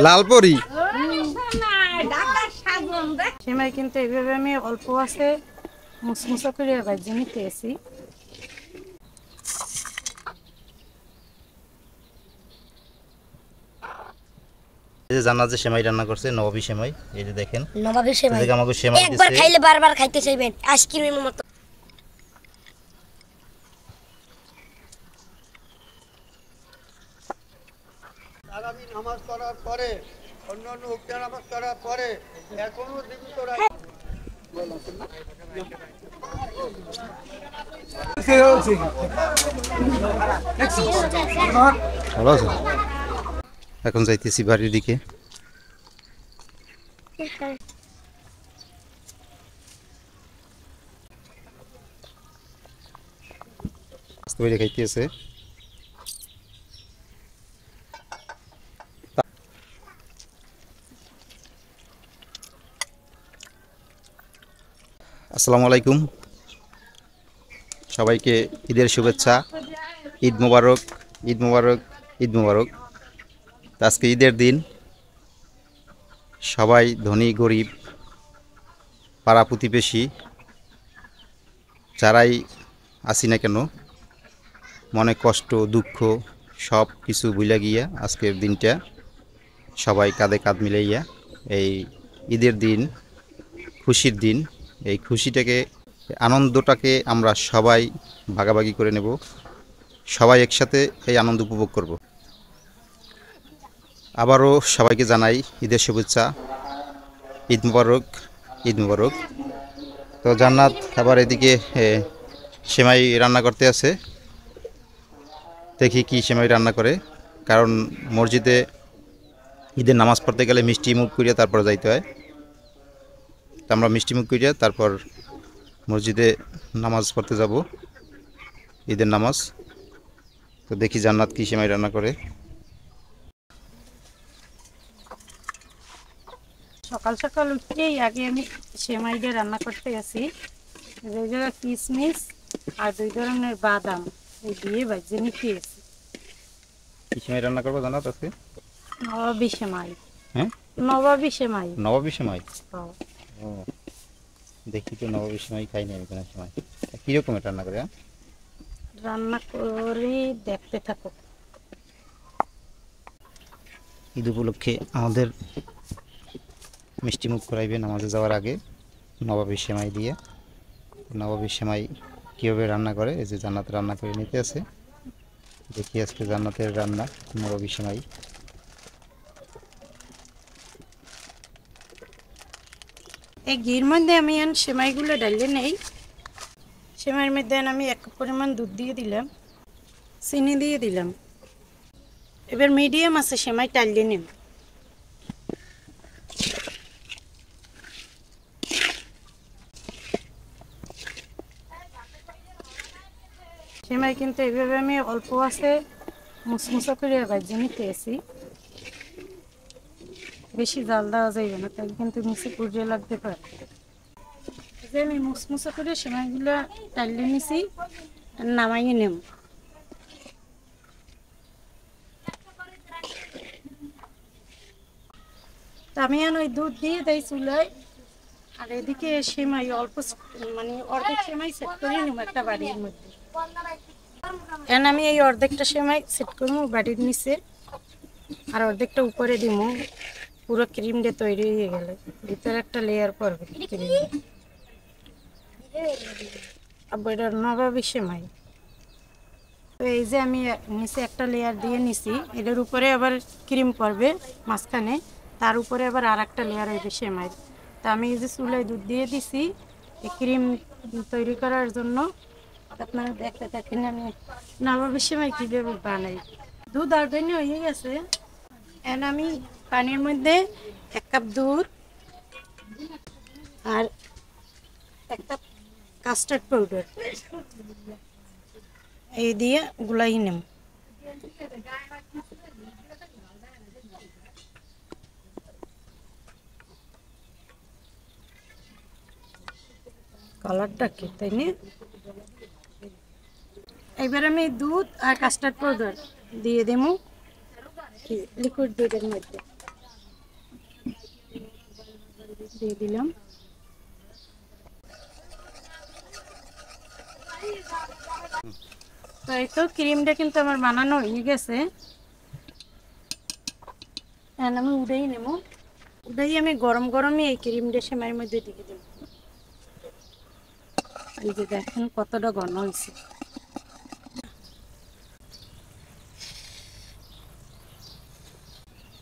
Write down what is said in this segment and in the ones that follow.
লালপরি সেমাই কিন্তু এইভাবে আমি অল্প আছে মুসমুসা করে ভাজি নিতে এসি। এই যে জান্নাত যে সেমাই রান্না করছে নবাবী সেমাই, এই যে দেখেন নবাবী সেমাই এদিকে আমাকে সেমাই দিছে, একবার খাইলে বারবার খাইতে চাইবেন আইসক্রিমের মতো। তারাবি নামাজ করার পরে অন্যান্য উক্তা নামাজ করার পরে এখনো জীবিত ভালো আছে। এখন যাইতেছি বাড়ির দিকে। তৈরি খাইতেছে। আসসালামু আলাইকুম, সবাইকে ঈদের শুভেচ্ছা। ঈদ মোবারক, ঈদ মোবারক, ঈদ মোবারক। আজকে ঈদের দিন, সবাই ধনী গরিব পাড়া প্রতিবেশী যারাই আসি না কেন, মনে কষ্ট দুঃখ সব কিছু ভুলে গিয়া আজকের দিনটা সবাই কাঁধে কাঁধ মিলাইয়া এই ঈদের দিন, খুশির দিন, এই খুশিটাকে আনন্দটাকে আমরা সবাই ভাগাভাগি করে নেব, সবাই একসাথে এই আনন্দ উপভোগ করব। আবারও সবাইকে জানাই ঈদের শুভেচ্ছা, ঈদ মুবারক, ঈদ মুবারক। তো জান্নাত আবার এদিকে সেমাই রান্না করতে আছে, দেখি কি সেমাই রান্না করে, কারণ মসজিদে ঈদের নামাজ পড়তে গেলে মিষ্টি মুখ করিয়া তারপর যাইতে হয়। তো আমরা মিষ্টি মুখ করিয়া তারপর মসজিদে নামাজ পড়তে যাব, ঈদের নামাজ। তো দেখি জান্নাত কি সেমাই রান্না করে। সকাল সকাল উঠেই আগে আমি সেমাই দিয়ে রান্না করতে আসি। দুই জায়গা কিশমিশ আর 2 ধরনের বাদাম এই দিয়ে ভাজি নিতে এসি। কি সেমাই রান্না করবো জান্নাত আজকে? নবাবী সেমাই। হ্যাঁ, নবাবী সেমাই। নবাবী সেমাই। ও, ও, দেখি তো নবাবী সেমাই খাই না আমি কোনো সময়। কীরকম এটা রান্না করে? রান্না করে দেখতে থাকো। ঈদ উপলক্ষে আমাদের মিষ্টি মুখ করাইবে নামাজে যাওয়ার আগে নবাবী সেমাই দিয়ে। নবাবী সেমাই কীভাবে রান্না করে, এই যে জান্নাত রান্না করে নিতে আছে। দেখি আজকে জান্নাতের রান্না নবাবী সেমাই। এই ঘির মধ্যে আমি সেমাইগুলো ডালিয়ে নেই। সেমাইয়ের মধ্যে আমি 1 কাপ পরিমাণ দুধ দিয়ে দিলাম, চিনি দিয়ে দিলাম। এবার মিডিয়াম আছে সেমাই টালিয়ে নিন। সেমাই কিন্তু এইভাবে আমি অল্প আছে মুসমুসা করে ভাজি নিতে এসি। বেশি জাল দেওয়া যাইবে না, তাই কিন্তু নিচে পুড়িয়ে লাগতে পারে। যে আমি মুসমুসা করে সেমাইগুলো টালিয়ে নিছি, নামাইয়ে নেব। আমি ওই দুধ দিয়ে দেই চুলায়, আর এদিকে সেমাই অল্প মানে অর্ধেক সেমাই সেট করে নিব একটা বাড়ির মধ্যে। এখন আমি এই অর্ধেকটা সেমাই সেট করবো বাড়ির নিচে, আর অর্ধেকটা উপরে দিব। পুরো ক্রিম দিয়ে তৈরি হয়ে গেলে ভিতরে একটা লেয়ার পড়বে ক্রিম। আবার এটা নবাবী সেমাই। তো এই যে আমি নিচে একটা লেয়ার দিয়ে নিছি, এটার উপরে আবার ক্রিম পড়বে মাঝখানে, তার উপরে আবার আর একটা লেয়ার হইবে সেমাই। তা আমি এই যে চুলায় দুধ দিয়ে দিছি এই ক্রিম তৈরি করার জন্য। আপনারা দেখতে থাকেন আমি নবাবী সেমাই কীভাবে বানাই। দুধ অলরেডি হয়ে গেছে। এখন আমি পানির মধ্যে 1 কাপ দুধ আর 1 কাপ কাস্টার্ড পাউডার এই দিয়ে গুলাই নেব। কালারটা কি তাই না? এবার আমি দুধ আর কাস্টার্ড পাউডার দিয়ে দেবো লিকুইড দুধের মধ্যে। দিয়ে দিলাম। তো এই তো ক্রিমটা কিন্তু আমার বানানো হয়ে গেছে। এখন আমি উড়েই নেব। উড়েই আমি গরম গরমই এই ক্রিমটা সেমাইয়ের মধ্যে দিয়ে দেব। এই যে দেখেন কতটা ঘন হয়েছে।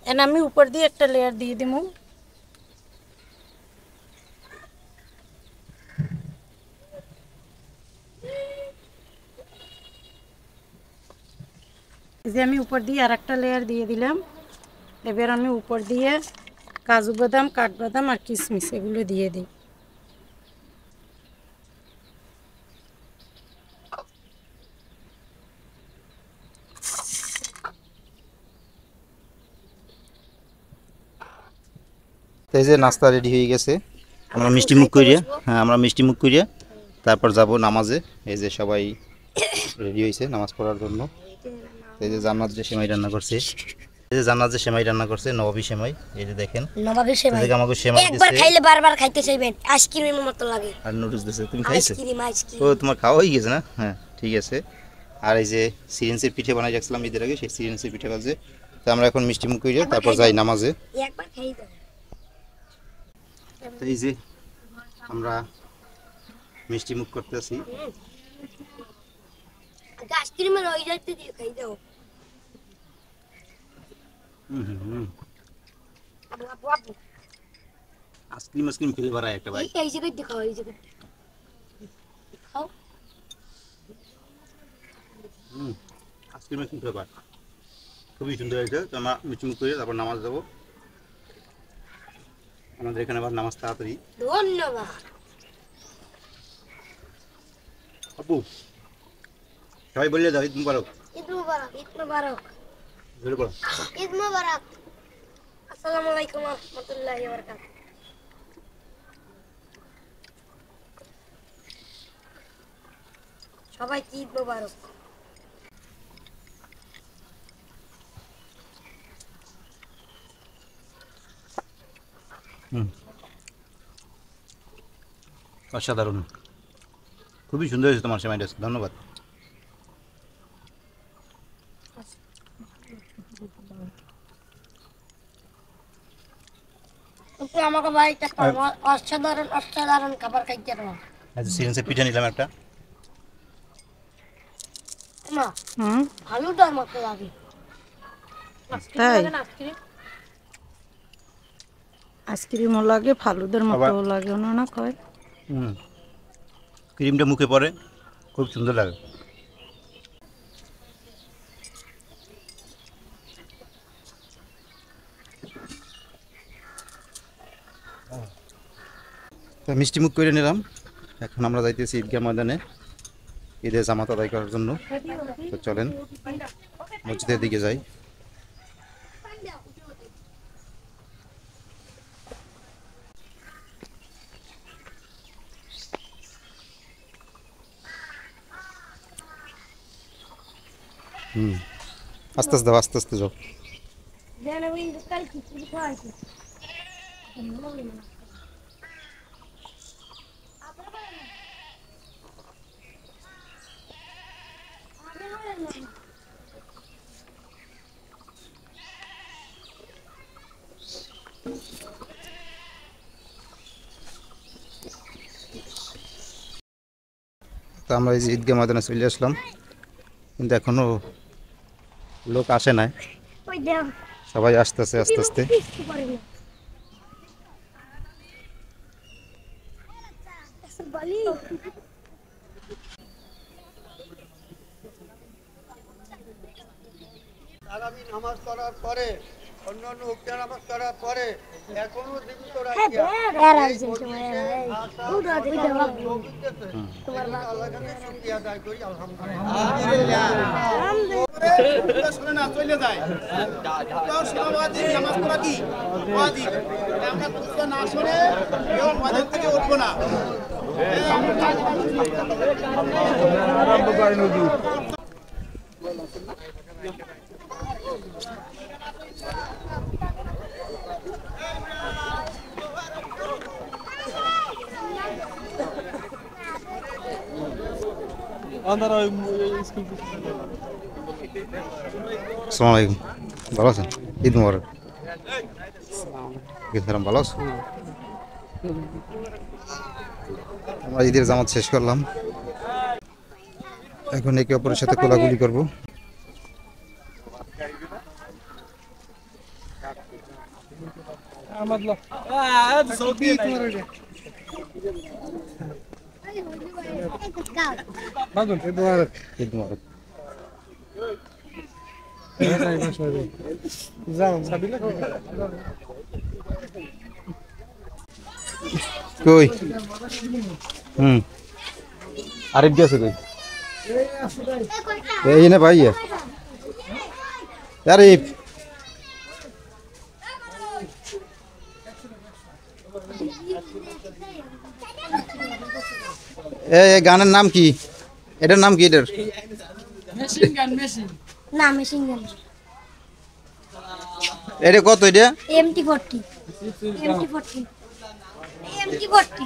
এখন আমি উপর দিয়ে একটা লেয়ার দিয়ে দিব। এই যে আমি উপর দিয়ে আর একটা লেয়ার দিয়ে দিলাম। এবার আমি উপর দিয়ে কাজু বাদাম, কাঠবাদাম আর কিশমিশ এগুলো দিয়ে দিই। তো এই যে নাস্তা রেডি হয়ে গেছে, আমরা মিষ্টি মুখ করিয়া, হ্যাঁ আমরা মিষ্টি মুখ করিয়া তারপর যাব নামাজে। এই যে সবাই রেডি হয়েছে নামাজ পড়ার জন্য। এই যে জান্নাত যে সেমাই রান্না করছে, এই যে জান্নাত যে সেমাই রান্না করছে নবাবী সেমাই, এই যে দেখেন নবাবের সেমাই এই যে আমাকে সেমাই একবার দিছে খাইলে বারবার খাইতে চাইবেন, আইসক্রিমের মতো লাগে। আর নুডলস দিছে। তুমি খাইছো? আইসক্রিম ও তোমার খাওয়া হয়ে গেছে না? হ্যাঁ ঠিক আছে। আর এই যে সিরিঞ্জের পিঠে বানাই রাখছিলাম ঈদের আগে, সেই সিরিঞ্জের পিঠে বাজে। তো আমরা এখন মিষ্টি মুখ করিয়া তারপর যাই নামাজে। একবার খাই দাও। তো এই যে আমরা মিষ্টি মুখ করতেছি। আইসক্রিমের ওই যাইতে দিয়ে খাই দাও। বাবু আইসক্রিম খেলে বাড়ায় একটা ভাই। এই জায়গায় দেখাও, এই জায়গায় খাও। আইসক্রিমের ফ্লেভার খুবই সুন্দর হয়েছে। তো আমরা মিষ্টি মুখ করিয়া তারপর নামাজ যাবো। আমাদের এখানে আবার নামাজ তাড়াতাড়ি। ধন্যবাদ আপু সবাই বললে দাও ঈদ মুবারক। ঈদ মুবারক, ঈদ মুবারক, জোরে বলো। ঈদ মুবারক। আসসালামু আলাইকুম ওয়া রাহমাতুল্লাহি ওয়া বারাকাতুহু। সবাইকে ঈদ মুবারক। অসাধারণ, খুবই সুন্দর হয়েছে তোমার সেমাইটা, ধন্যবাদ। তুমি আমাকে বাড়িতে অসাধারণ অসাধারণ খাবার খাইতে পারো। আচ্ছা সিরিঞ্জের পিঠা নিলাম একটা। মা ভালোটার মতো লাগে। তাই আইসক্রিমও লাগে, ফালুদার মতো লাগে না কয়। ক্রিমটা মুখে পড়ে, খুব সুন্দর লাগে। মিষ্টি মুখ করে নিলাম। এখন আমরা যাইতেছি ঈদগাহ ময়দানে ঈদের জামাত আদায় করার জন্য। তো চলেন মসজিদের দিকে যাই। আস্তে আস্তে যাও, আস্তে আস্তে যাও। তো আমরা এই যে ঈদগাহ ময়দানে চলে আসলাম, কিন্তু এখনো লোক আসে নাই, সবাই আসতেছে আস্তে আস্তে। আগামী নামাজ করার পরে অন্যান্য উক্তা নামাজ করার পরে এখনো জীবিত রাখিয়া এই মজলিসে আসা লোক উঠতেছে। এজন্য আল্লাহর কাছে শুকরিয়া আদায় করি, আলহামদুলিল্লাহ। শুনে না চলে যায় তাও সমাজে নামাজ পড়া কি ওয়াজিব। আমরা তো না শুনে কেউ মসজিদ থেকে উঠবো না। আরম্ভ করেন হুজুর। আসসালামু আলাইকুম, ভালো আছেন? ঈদ মোবারক। সালাম, ভালো আছো? আমরা ঈদের জামাত শেষ করলাম, এখন একে অপরের সাথে কোলাকুলি করবো। ঈদ মোবারক। কই আরিফ গেছে কই? এই না ভাই, আরিফ এই গানের নাম কি? এটার নাম কি? এটার না মেশিন গান এটা কত? এটা MT40 MT40 MT40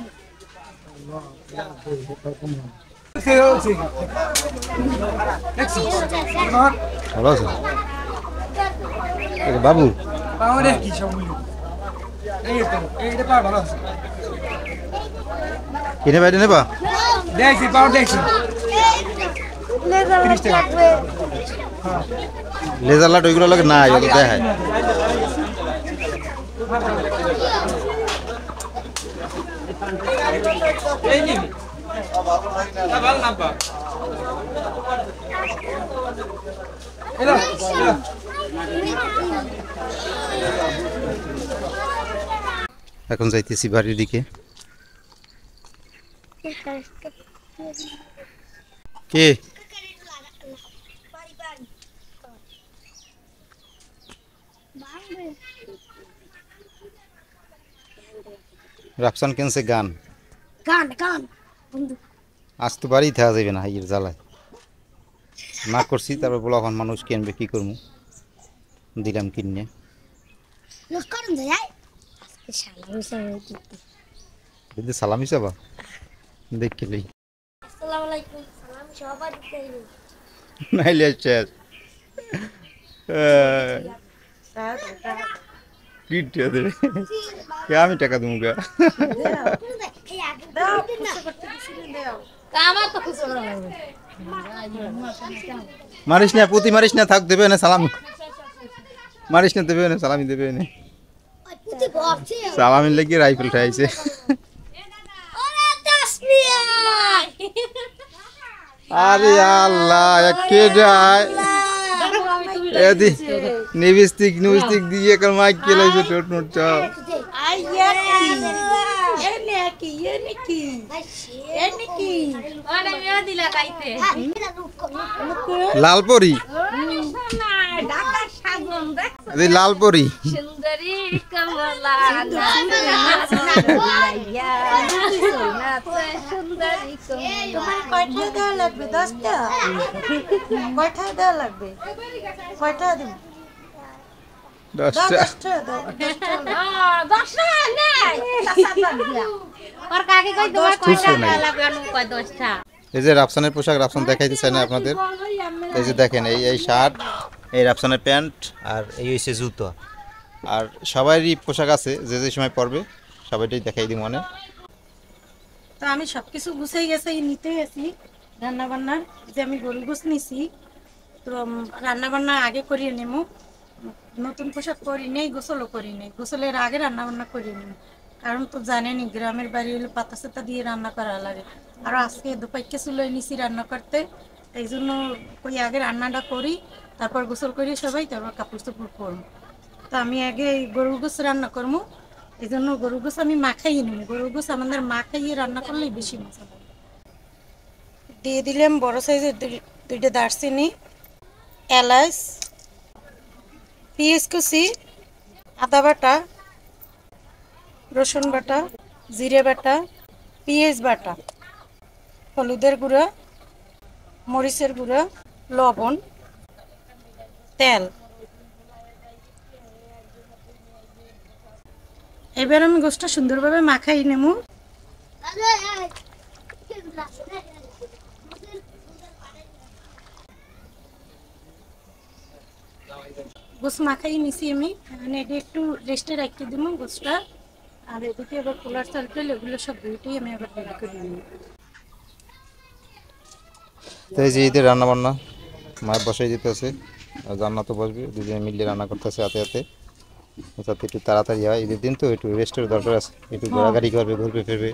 ভালো আছে বাবু? কিনে বাইরে নেবা? লেজার লাইট ওইগুলো লাগে না, এগুলো দেখায়। এখন যাইতেছি বাড়ির দিকে। কে রাফসান কেনছে গান? গান গান বন্ধু আজ তো বাড়ি থাকা যাবে না, হাইয়ের জ্বালায় না করছি। তারপর বলা এখন মানুষ কিনবে, কি করবো, দিলাম কিনে। লোক করুন যায় যদি সালাম হিসাবা দেখলি আসসালামু আলাইকুম সালাম সবাই দিতে নাইলে শেষ। কি দেবে? আমি টাকা দেবো গা? আমার তো খুশি লাগবে মারিস না, পুঁতি মারিস না, থাক দেবে না সালামি। মারিস না, দেবে না সালামি, দেবে না সালামি। লেগে রাইফেল ঠাইছে। আরে আল্লাহ, কে যায় এদি নিবিস্তিক নিবিস্তিক দিয়ে কাল মাইক কে লাইছে টোট নোট চাও। লালপরি, লালপরি সুন্দরী কমলা সুন্দরী কয়টা দেওয়া লাগবে? 10টা? কয়টা দেওয়া লাগবে? কয়টা দিব? 10টা। 10টা দাও। এই যে রাফসানের পোশাক, রাফসান দেখাইতে চাই না আপনাদের। এই যে দেখেন, এই শার্ট, এই রাফসানের প্যান্ট, আর এই হচ্ছে জুতো। আর সবারই পোশাক আছে, যে যে সময় পরবে সবাইটাই দেখাই দিই মনে। তো আমি সব কিছু গুছাই গেছে, নিতে গেছি রান্না বান্নার। যে আমি গরু গোছ নিছি, তো রান্না বান্না আগে করিয়ে নেবো। নতুন পোশাক করি নেই, গোসলও করি নেই। গোসলের আগে রান্না বান্না করিয়ে নেব, কারণ তো জানেনই গ্রামের বাড়ি হলে পাতা সাতা দিয়ে রান্না করা লাগে। আর আজকে দুপাইকে চুলোয় নিছি রান্না করতে, এই জন্য ওই আগে রান্নাটা করি, তারপর গোসল করি সবাই, তারপর কাপড় চোপড় করবো। তো আমি আগে গরুর গোছ রান্না করবো, এই জন্য গরুর গোছ আমি মাখাইয়ে নেব। গরুর গোছ আমাদের মাখাইয়ে রান্না করলেই বেশি মজা লাগে। দিয়ে দিলাম বড় সাইজের 2টা দারচিনি, এলাচ, পেঁয়াজ কুচি, আদা বাটা, রসুন বাটা, জিরে বাটা, পেঁয়াজ বাটা, হলুদের গুঁড়া, মরিচের গুঁড়া, লবণ, তেল। এবার আমি গোশটা সুন্দরভাবে মাখাই নেব। গোস মাখাই নিছি আমি, মানে এটা একটু রেস্টে রাখতে দিব গোসটা। আর এদিকে আবার পোলার চালটাল এগুলো সব দুইটাই আমি আবার রেডি করে নিই। তো এই যে ঈদের রান্না বান্না মায়ের বসাই দিতেছে, আর জান্নাত তো বসবে, দুজনে মিলিয়ে রান্না করতেছে হাতে হাতে, যাতে একটু তাড়াতাড়ি হয়। ঈদের দিন তো একটু রেস্টের দরকার আছে, একটু ঘোরাঘুরি করবে, ঘুরবে ফিরবে।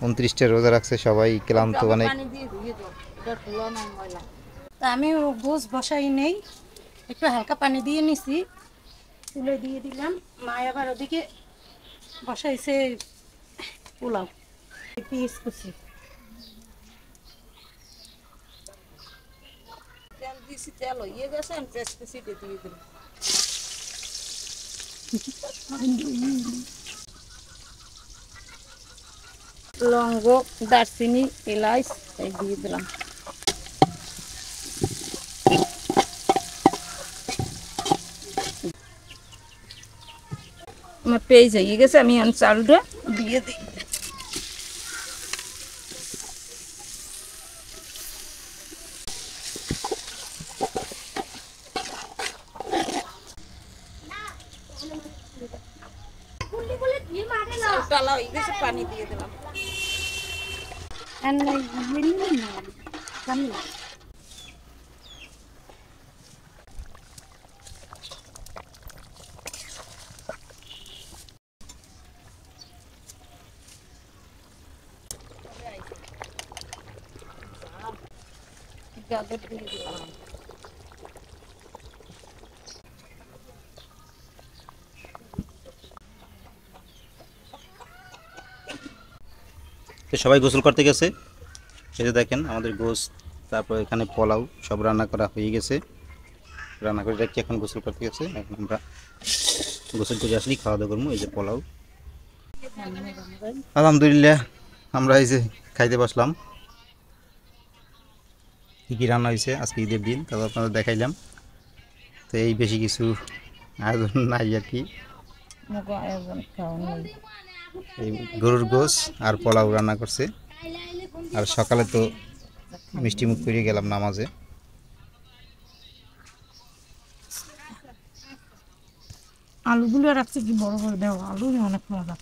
29টা রোজা রাখছে, সবাই ক্লান্ত অনেক। তা আমি গোস বসাই নেই, একটু হালকা পানি দিয়ে নিছি, তুলে দিয়ে দিলাম। মা আবার ওদিকে বসাইছে পোলাও, পিস কুচি। লঙ্গ, দারচিনি, এলাচ এই দিয়ে দিলাম। আমার পেঁয়াজ হয়ে গেছে, আমি চালটা দিয়ে দিই। চালটা হয়ে গেছে, পানি দিয়ে দিলাম। গাজর দিয়ে দিলাম। তো সবাই গোসল করতে গেছে, এই যে দেখেন আমাদের গোস, তারপর এখানে পোলাও সব রান্না করা হয়ে গেছে। রান্না করে রাখছি, এখন গোসল করতে গেছে। এখন আমরা গোসল করে আসলি খাওয়া দাওয়া করবো। এই যে পোলাও, আলহামদুলিল্লাহ আমরা এই যে খাইতে বসলাম। কী কী রান্না হয়েছে আজকে ঈদের দিন, তারপর আপনাদের দেখাইলাম। তো এই বেশি কিছু আয়োজন নাই আর কি, এই গরুর গোস আর পোলাও রান্না করছে। আর সকালে তো মিষ্টি মুখ করে গেলাম নামাজে। আলুগুলো রাখছি কি বড় করে দেওয়া, আলু অনেক মজা।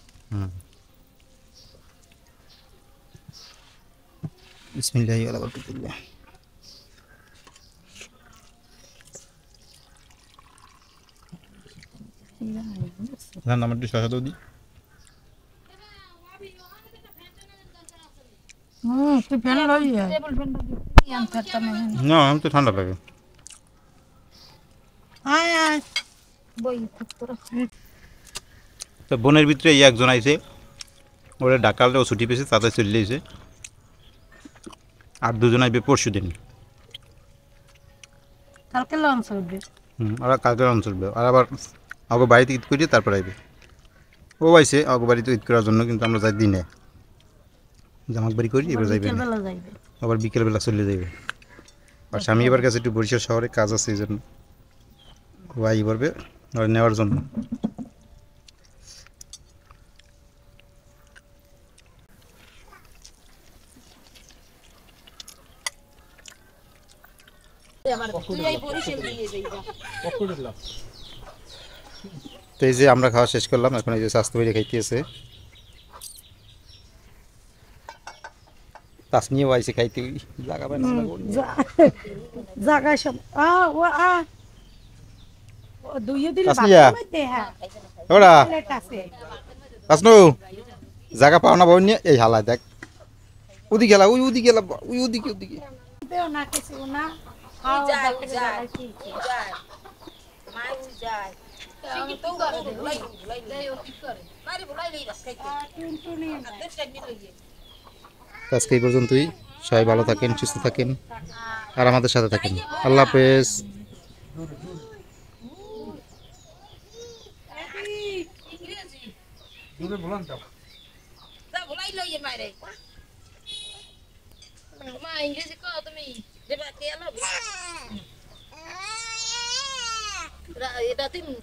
বিসমিল্লাহি ওয়া বারাকাতুল্লাহ। রান্না মাটি শশা দাও দি। তুই ফ্যান লই যায় না, আমি তো ঠান্ডা লাগে। আয় আয় বই তো বোনের ভিতরে এই একজন আইছে, ওরা ডাকালে ও ছুটি পেয়েছে, তাতে চলে এসে। আর দুজন আইবে পরশু দিন। কালকে লঞ্চ হবে। ওরা কালকে অঞ্চল চলবে। আর আবার আগো বাড়িতে ঈদ করিয়ে তারপর আইবে। ও আইছে আগো বাড়িতে ঈদ করার জন্য, কিন্তু আমরা যাই দিনে জামাক বাড়ি করি, এবার যাইবে না। বেলা যাইবে, আবার বিকেলবেলা চলে যাইবে। আর স্বামী এবার কাছে একটু বরিশাল শহরে কাজ আছে, এই জন্য ও আই পারবে ওরা নেওয়ার জন্য। তো এই যে আমরা খাওয়া শেষ করলাম, এখন এই যে স্বাস্থ্য বাইরে খাইতেছে। তাসনিও আইছে খাইতে, জায়গা পায় না জায়গায় সব দুইয়ে দিলে তাসনিয়া, ওরা তাসনু জায়গা পাও না বোন, এই হালায় দেখ ওদিকে গেলা, ওই ওদিকে গেলা, ওই ওদিকে ওদিকে। না কিছু না আজকে এই পর্যন্তই। সবাই ভালো থাকেন, সুস্থ থাকেন, আর আমাদের সাথে থাকেন। আল্লাহ হাফেজ। ইংরেজি কও তুমি এটা তুমি